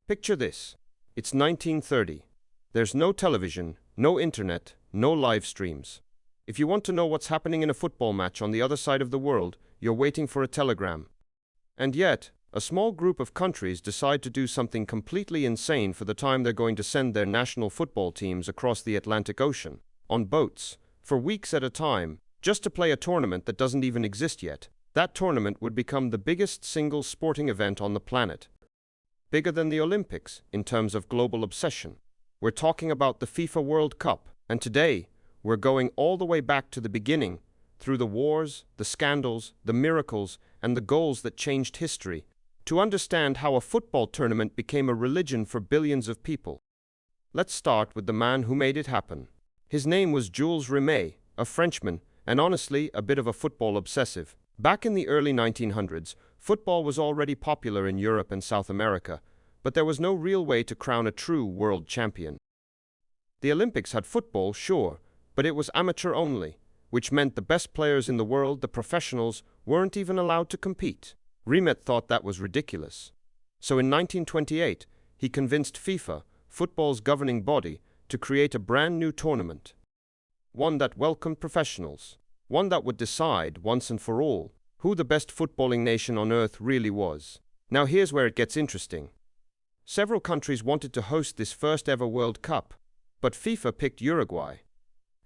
Picture this. It's 1930. There's no television, no internet, no live streams. If you want to know what's happening in a football match on the other side of the world, you're waiting for a telegram. And yet, a small group of countries decide to do something completely insane for the time they're going to send their national football teams across the Atlantic Ocean, on boats, for weeks at a time, just to play a tournament that doesn't even exist yet. That tournament would become the biggest single sporting event on the planet. Bigger than the Olympics in terms of global obsession. We're talking about the FIFA World Cup, and today, we're going all the way back to the beginning, through the wars, the scandals, the miracles, and the goals that changed history, to understand how a football tournament became a religion for billions of people. Let's start with the man who made it happen. His name was Jules Rimet, a Frenchman, and honestly, a bit of a football obsessive. Back in the early 1900s, football was already popular in Europe and South America, but there was no real way to crown a true world champion. The Olympics had football, sure, but it was amateur only, which meant the best players in the world, the professionals, weren't even allowed to compete. Rimet thought that was ridiculous. So in 1928, he convinced FIFA, football's governing body, to create a brand new tournament. One that welcomed professionals. One that would decide, once and for all, who the best footballing nation on earth really was. Now here's where it gets interesting. Several countries wanted to host this first ever World Cup, but FIFA picked Uruguay.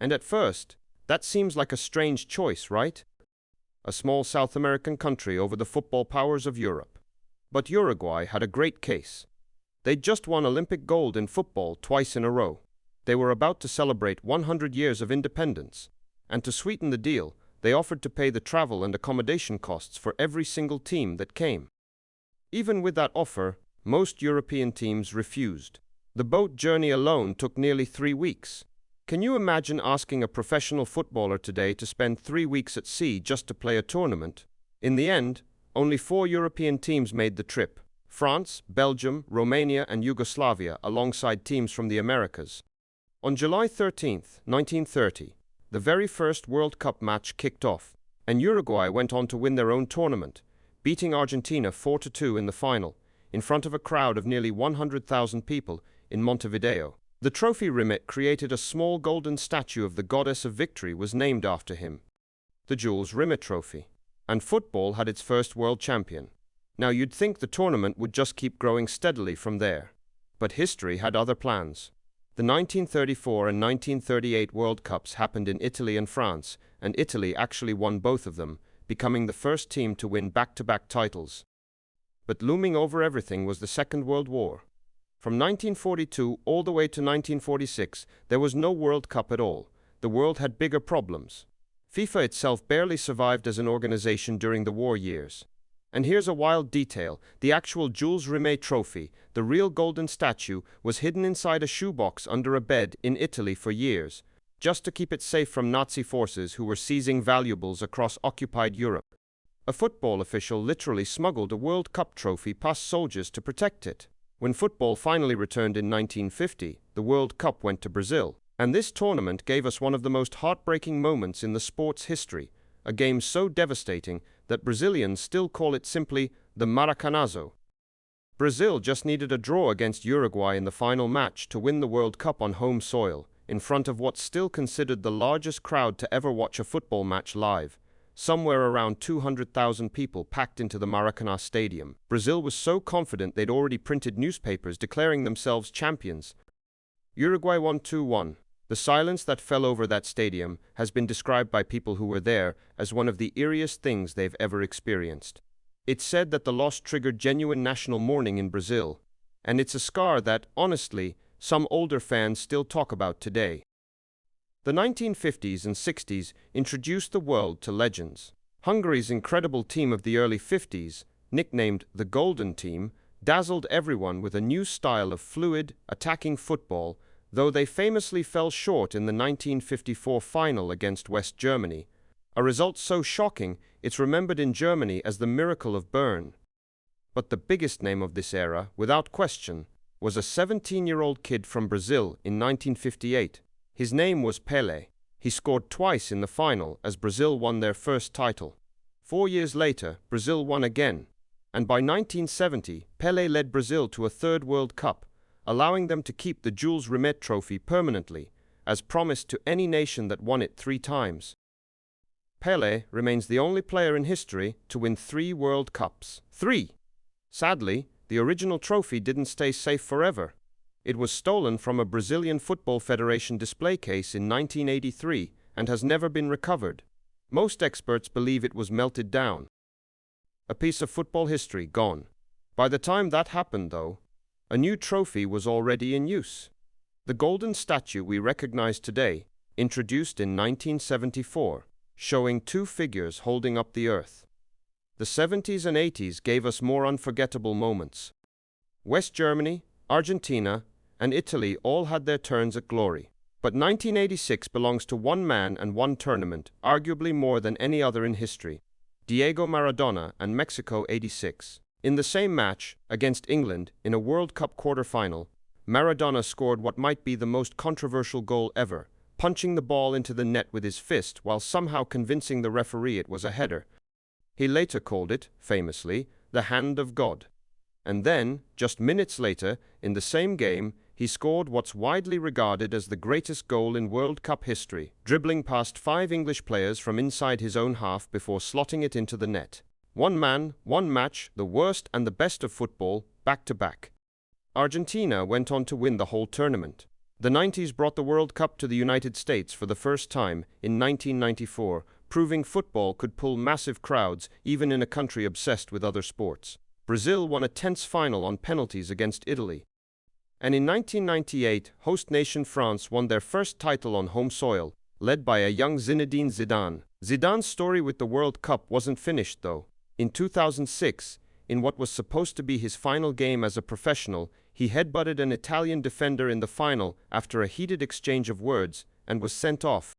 And at first, that seems like a strange choice, right? A small South American country over the football powers of Europe. But Uruguay had a great case. They'd just won Olympic gold in football twice in a row. They were about to celebrate 100 years of independence. And to sweeten the deal, they offered to pay the travel and accommodation costs for every single team that came. Even with that offer, most European teams refused. The boat journey alone took nearly 3 weeks. Can you imagine asking a professional footballer today to spend 3 weeks at sea just to play a tournament? In the end, only 4 European teams made the trip: France, Belgium, Romania, and Yugoslavia, alongside teams from the Americas. On July 13, 1930, the very first World Cup match kicked off, and Uruguay went on to win their own tournament, beating Argentina 4-2 in the final, in front of a crowd of nearly 100,000 people in Montevideo. The trophy Rimet created a small golden statue of the goddess of victory was named after him, the Jules Rimet Trophy. And football had its first world champion. Now you'd think the tournament would just keep growing steadily from there. But history had other plans. The 1934 and 1938 World Cups happened in Italy and France, and Italy actually won both of them, becoming the first team to win back-to-back titles. But looming over everything was the Second World War. From 1942 all the way to 1946, there was no World Cup at all. The world had bigger problems. FIFA itself barely survived as an organization during the war years. And here's a wild detail: the actual Jules Rimet trophy, the real golden statue, was hidden inside a shoebox under a bed in Italy for years, just to keep it safe from Nazi forces who were seizing valuables across occupied Europe. A football official literally smuggled a World Cup trophy past soldiers to protect it. When football finally returned in 1950, the World Cup went to Brazil, and this tournament gave us one of the most heartbreaking moments in the sport's history, a game so devastating that Brazilians still call it simply the Maracanazo. Brazil just needed a draw against Uruguay in the final match to win the World Cup on home soil, in front of what's still considered the largest crowd to ever watch a football match live. Somewhere around 200,000 people packed into the Maracanazo stadium. Brazil was so confident they'd already printed newspapers declaring themselves champions. Uruguay won 2-1. The silence that fell over that stadium has been described by people who were there as one of the eeriest things they've ever experienced. It's said that the loss triggered genuine national mourning in Brazil, and it's a scar that, honestly, some older fans still talk about today. The 1950s and 60s introduced the world to legends. Hungary's incredible team of the early 50s, nicknamed the Golden Team, dazzled everyone with a new style of fluid, attacking football, though they famously fell short in the 1954 final against West Germany, a result so shocking it's remembered in Germany as the Miracle of Bern. But the biggest name of this era, without question, was a 17-year-old kid from Brazil in 1958. His name was Pelé. He scored twice in the final as Brazil won their first title. 4 years later, Brazil won again. And by 1970, Pelé led Brazil to a third World Cup, allowing them to keep the Jules Rimet trophy permanently, as promised to any nation that won it 3 times. Pelé remains the only player in history to win 3 World Cups. 3! Sadly, the original trophy didn't stay safe forever. It was stolen from a Brazilian Football Federation display case in 1983 and has never been recovered. Most experts believe it was melted down. A piece of football history gone. By the time that happened, though, a new trophy was already in use. The golden statue we recognize today, introduced in 1974, showing 2 figures holding up the earth. The 70s and 80s gave us more unforgettable moments. West Germany, Argentina, and Italy all had their turns at glory. But 1986 belongs to one man and one tournament, arguably more than any other in history: Diego Maradona and Mexico '86. In the same match, against England, in a World Cup quarter-final, Maradona scored what might be the most controversial goal ever, punching the ball into the net with his fist while somehow convincing the referee it was a header. He later called it, famously, the hand of God. And then, just minutes later, in the same game, he scored what's widely regarded as the greatest goal in World Cup history, dribbling past 5 English players from inside his own half before slotting it into the net. One man, one match, the worst and the best of football, back to back. Argentina went on to win the whole tournament. The 90s brought the World Cup to the United States for the first time in 1994, proving football could pull massive crowds even in a country obsessed with other sports. Brazil won a tense final on penalties against Italy. And in 1998, host nation France won their first title on home soil, led by a young Zinedine Zidane. Zidane's story with the World Cup wasn't finished, though. In 2006, in what was supposed to be his final game as a professional, he headbutted an Italian defender in the final after a heated exchange of words and was sent off.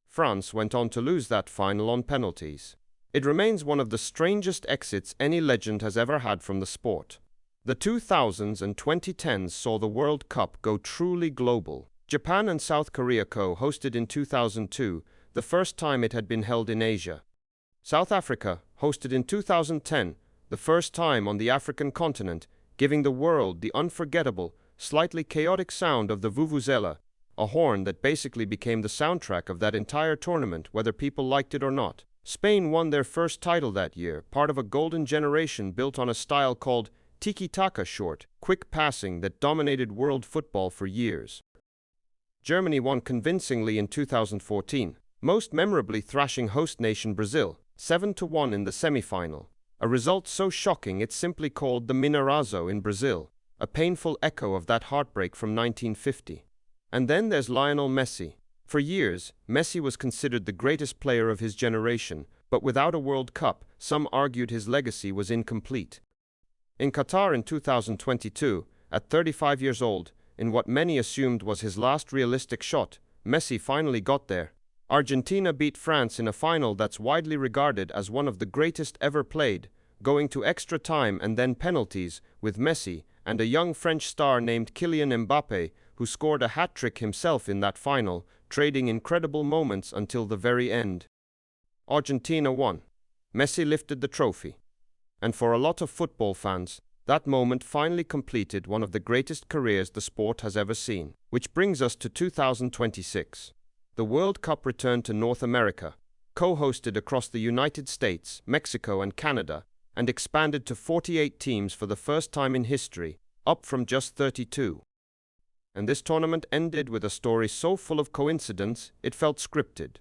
France went on to lose that final on penalties. It remains one of the strangest exits any legend has ever had from the sport. The 2000s and 2010s saw the World Cup go truly global. Japan and South Korea co-hosted in 2002, the first time it had been held in Asia. South Africa hosted in 2010, the first time on the African continent, giving the world the unforgettable, slightly chaotic sound of the vuvuzela, a horn that basically became the soundtrack of that entire tournament, whether people liked it or not. Spain won their first title that year, part of a golden generation built on a style called tiki-taka, short, quick passing that dominated world football for years. Germany won convincingly in 2014, most memorably thrashing host nation Brazil, 7-1 in the semi-final. A result so shocking it's simply called the Minerazo in Brazil, a painful echo of that heartbreak from 1950. And then there's Lionel Messi. For years, Messi was considered the greatest player of his generation, but without a World Cup, some argued his legacy was incomplete. In Qatar in 2022, at 35 years old, in what many assumed was his last realistic shot, Messi finally got there. Argentina beat France in a final that's widely regarded as one of the greatest ever played, going to extra time and then penalties, with Messi and a young French star named Kylian Mbappé, who scored a hat-trick himself in that final, trading incredible moments until the very end. Argentina won. Messi lifted the trophy. And for a lot of football fans, that moment finally completed one of the greatest careers the sport has ever seen. Which brings us to 2026. The World Cup returned to North America, co-hosted across the United States, Mexico, and Canada, and expanded to 48 teams for the first time in history, up from just 32. And this tournament ended with a story so full of coincidence, it felt scripted.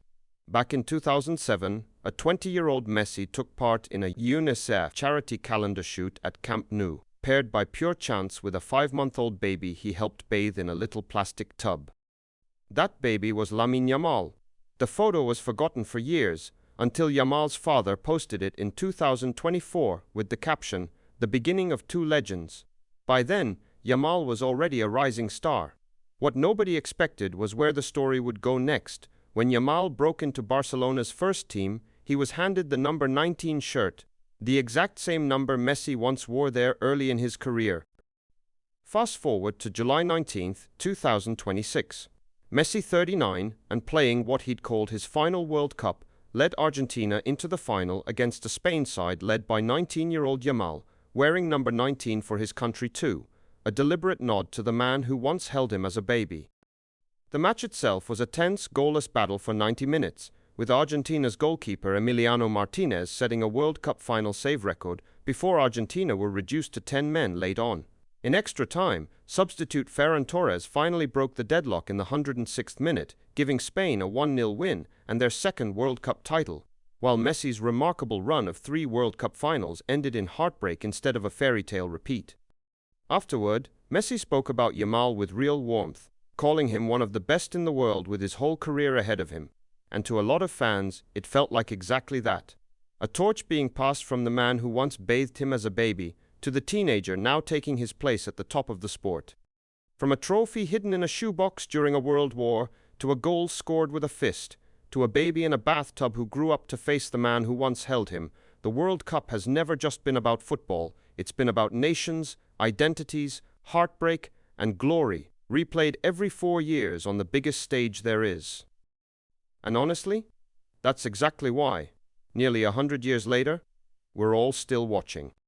Back in 2007, a 20-year-old Messi took part in a UNICEF charity calendar shoot at Camp Nou, paired by pure chance with a 5-month-old baby he helped bathe in a little plastic tub. That baby was Lamine Yamal. The photo was forgotten for years, until Yamal's father posted it in 2024 with the caption, "The beginning of two legends." By then, Yamal was already a rising star. What nobody expected was where the story would go next. When Yamal broke into Barcelona's first team, he was handed the number 19 shirt, the exact same number Messi once wore there early in his career. Fast forward to July 19, 2026. Messi, 39, and playing what he'd called his final World Cup, led Argentina into the final against a Spain side led by 19-year-old Yamal, wearing number 19 for his country too, a deliberate nod to the man who once held him as a baby. The match itself was a tense, goalless battle for 90 minutes, with Argentina's goalkeeper Emiliano Martinez setting a World Cup final save record before Argentina were reduced to 10 men late on. In extra time, substitute Ferran Torres finally broke the deadlock in the 106th minute, giving Spain a 1-0 win and their second World Cup title, while Messi's remarkable run of 3 World Cup finals ended in heartbreak instead of a fairy tale repeat. Afterward, Messi spoke about Yamal with real warmth, calling him one of the best in the world with his whole career ahead of him. And to a lot of fans, it felt like exactly that. A torch being passed from the man who once bathed him as a baby to the teenager now taking his place at the top of the sport. From a trophy hidden in a shoebox during a world war, to a goal scored with a fist, to a baby in a bathtub who grew up to face the man who once held him, the World Cup has never just been about football. It's been about nations, identities, heartbreak, and glory, replayed every 4 years on the biggest stage there is. And honestly, that's exactly why, nearly 100 years later, we're all still watching.